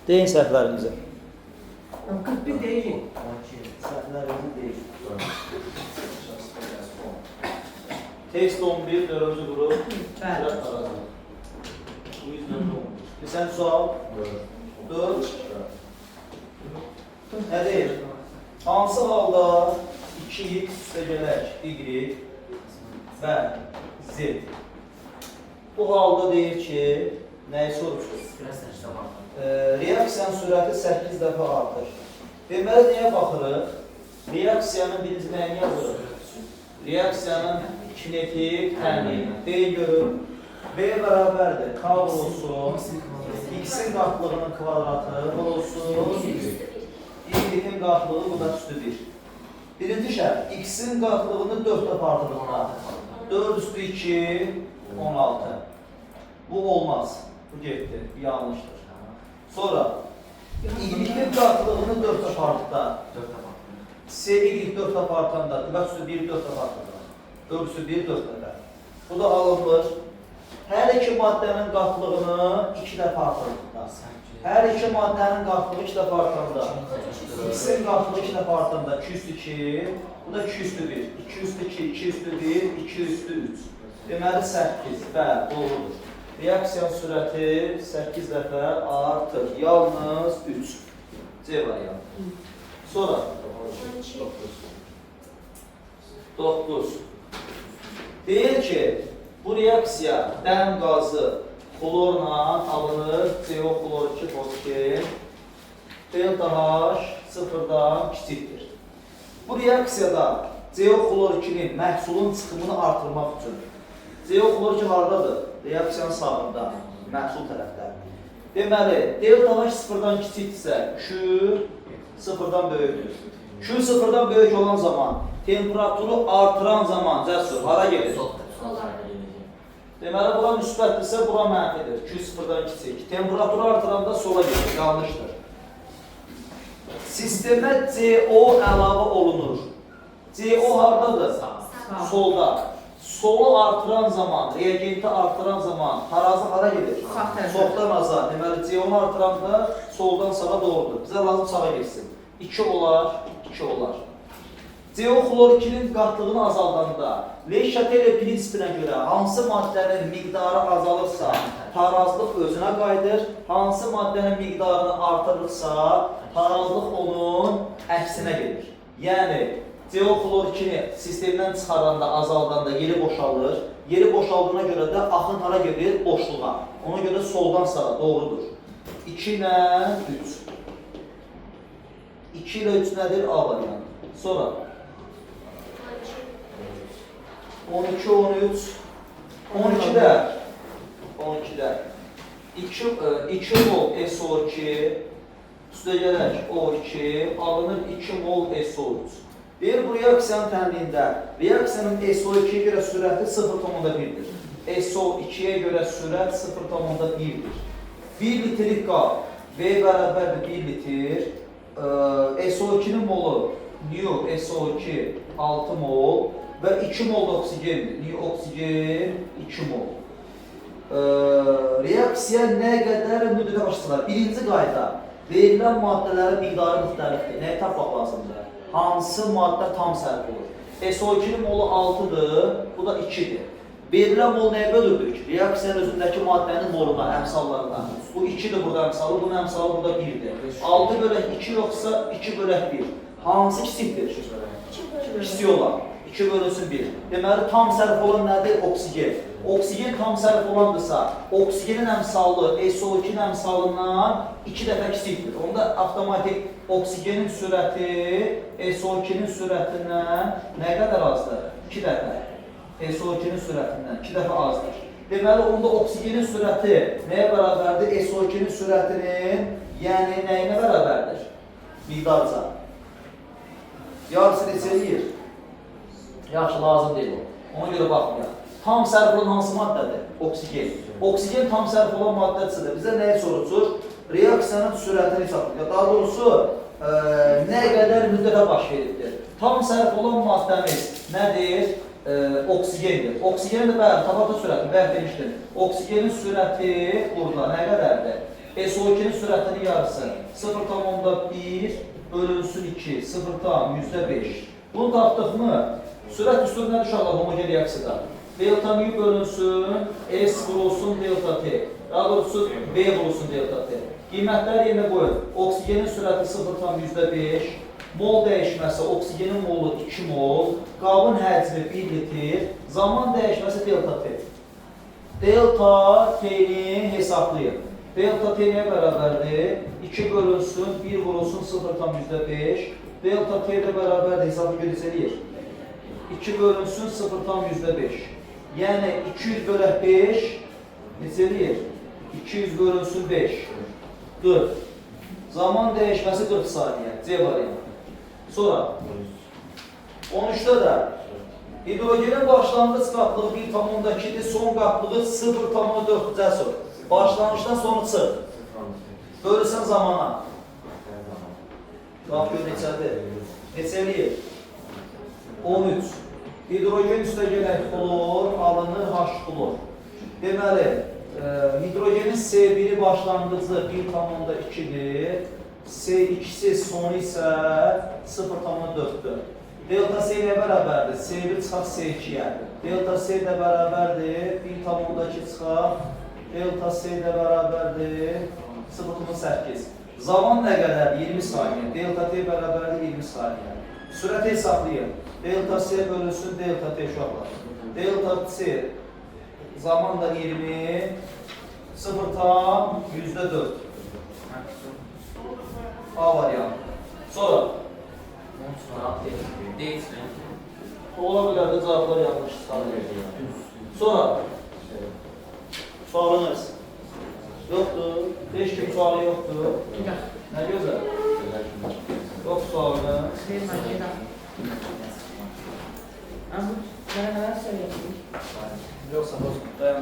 Deyin səhvlərinizi. 41 değil. Səhvlərinizi deyin. Test 11, 4-cü qrup. Bəli. Bu yüzden de 11. Sən sual? 4. Nə deyir? Hansı halda 2x üstəgələk y və z? Bu halda deyir ki, nəyi soruşur? Reaksiyanın sürəti 8 dəfə artır. Deməli, nəyə baxırıq? Reaksiyanın birinci nəyini yazırıq? Reaksiyanın kinetik tənliyi. Deyin görün. B bərabərdir. K olsun. X-in qatlığının kvadratı olsun. Y-in qatlığı bu da üstü 1. Birinci şərt. X-in qatlığını 4 dəfə artırırlar. 4 üstü 2, 16. Bu olmaz. Bu getdi. Bu yanlışdır. Sonra Y-in qatlığını 4 dəfə artırırlar. Y 4 dəfə artanda, üstü 1, 4 dəfə artırırlar. 4 üstü 1, 4 dəfə. Bu da alınmır. Hər iki maddənin qatlığını 2 dəfə artırırlar. Hər iki maddənin qatlığı 2 dəfə artanda, X-in qatlığı 2 dəfə artanda 2 üstü 2, bu da 2 üstü 1, 2 üstü 2, 2 üstü 1, 2 üstü 3. Deməli 8, bəli, doğrudur. Reaksiyan sürəti 8 dəfə artır, yalnız 3. C variantı. Sonra 9. Deyir ki, bu reaksiya dəm qazı klorla alınır, CO klor 2 fosgen, delta H sıfırdan kiçikdir. Bu reaksiyada CO klor 2'nin məhsulun çıxımını artırmaq üçün CO klor 2 haradadır? Reaksiyanın sağında, məhsul tərəfdə. Deməli, delta H sıfırdan kiçikdirsə, Q sıfırdan böyükdür. Q sıfırdan böyük olan zaman, temperaturu artıran zaman cəsur hara gedir? Deməli, bura müsbətdirsə, bura mənfidir. Q sıfırdan kiçik. Temperaturu artıranda sola gedir, yanlışdır. Sistemə CO əlavə olunur. CO haradadır? Solda. Solu artıran zaman, reagenti artıran zaman tarazı hara gedir? Soldan aza. Deməli, CO-nu artıranda soldan sağa doğrudur. Bizə lazım sağa geçsin. 2 olar, 2 olar. CO klor 2'nin qatlığını azaldanda Le Chatelier prinsipinə görə hansı maddənin miqdarı azalırsa tarazlıq özünə qayıdır, hansı maddənin miqdarını artırırsa tarazlıq onun əksinə gedir. Yəni CO klor 2'ni sistemdən çıxaranda, azaldanda yeri boşalır. Yeri boşaldığına görə də axın hara gedir? Boşluğa. Ona görə soldan sağa doğrudur. 2 ilə 3. 2 ilə 3 nədir? A variantı. Sonra 12, 13, 12'də 2 mol SO2 üstəgələk O2 alınır 2 mol SO3. Deyir, bu reaksiyanın tənliyində reaksiyanın SO2'yə görə sürəti 0,1'dir. SO2'yə görə sürət 0,1'dir. 1 litrik qab V bərabərdir 1 litr. SO2'nin molu New SO2 6 mol və 2 mol oksigendir. New oksigen 2 mol. Reaksiya nə qədər müddətə başlayırlar? Birinci qayda, verilən maddələrin miqdarı müxtəlifdir. Nəyə tapmaq lazımdır? Hansı maddə tam sərf olur? SO2'nin molu 6'dır, bu da 2'dir. Verilən mol nəyə bölürdük? Reaksiyanın özündəki maddənin moluna, əmsallarına. Bu 2'dir burada əmsalı, bunun əmsalı burada 1'dir. 6 bölək 2 yoxsa 2 bölək 1. Hansı kiçikdir? Kiçik olan. 2 bölünsün 1. Deməli, tam sərf olan nədir? Oksigen. Oksigen tam sərf olandırsa, oksigenin əmsalı SO2'nin əmsalından 2 dəfə kiçikdir. Onda avtomatik oksigenin sürəti SO2'nin sürətindən nə qədər azdır? 2 dəfə. SO2'nin sürətindən 2 dəfə azdır. Deməli, onda oksigenin sürəti nəyə bərabərdir? SO2'nin sürətinin, yəni nəyinə bərabərdir? Miqdarca. Yarısı neçəliyir? Yaxşı, lazım deyil o. Ona görə baxmayaq. Tam sərf olan hansı maddədir? Oksigen. Oksigen tam sərf olan maddədirsə bizə nəyə soruşur? Reaksiyanın sürətini hesablayır. Daha doğrusu, nə qədər müddətə baş veribdir? Tam sərf olan maddəmiz nədir? Oksigendir. Oksigenin də bəli, tabatı sürəti, bəli demişdim. Oksigenin sürəti burada nə qədərdir? SO2'nin sürətinin yarısı 0,1 bölünsün 2, 0,5. Bunu tapdıqmı? Sürət üstü nə düşərlər homogen reaksiyada? Delta mu bölünsün, S vurulsun delta T. Daha doğrusu B vurulsun delta T. Qiymətləri yerine qoyun. Oksigenin sürəti 0,5, mol dəyişməsi, oksigenin molu 2 mol, qabın həcmi 1 litr, zaman dəyişməsi delta T. Delta T'ni hesablayın. Delta T nəyə bərabərdir? 2 bölünsün, 1 vurulsun 0,5. Delta T də bərabərdir, hesabı görəcəliyir. 2 bölünsün 0,5. Yəni 200 bölək 5 neçə eləyir? 200 bölünsün 5. 40. Zaman dəyişməsi 40 saniyə. C variantı. Sonra 13'də də hidrogenin başlanğıc qatlığı 1,2-dir, son qatlığı 0,4 cəsur. Başlanğıçdan sonra çıx. Bölürsən zamana. Bax gör neçədir? Neçə eləyir? 13. Hidrogen üstə gələk klor, alınır H klor. Deməli, hidrogenin C1'i başlanğıcı 1,2'dir. C2'si sonu isə 0,4'dür. Delta C ilə bərabərdir. C1 çıxaq C2'yə. Delta C də bərabərdir. 1,2 çıxaq. Delta C də bərabərdir. 0,8. Zaman nə qədər? 20 saniyə. Delta T bərabərdir 20 saniyə. Sürət hesablayın. Delta C bölünsün delta T uşaqlar. Delta C zaman da 20, 0,4. A variantı. Sonra ola bilər də cavablar yanlış çıxarır. Sonra sualınız yoxdur. Heç kim sualı yoxdur. Nə gözəl? Yox sualınız. Ama bana neler söylüyorsun? Yoxsa dayan.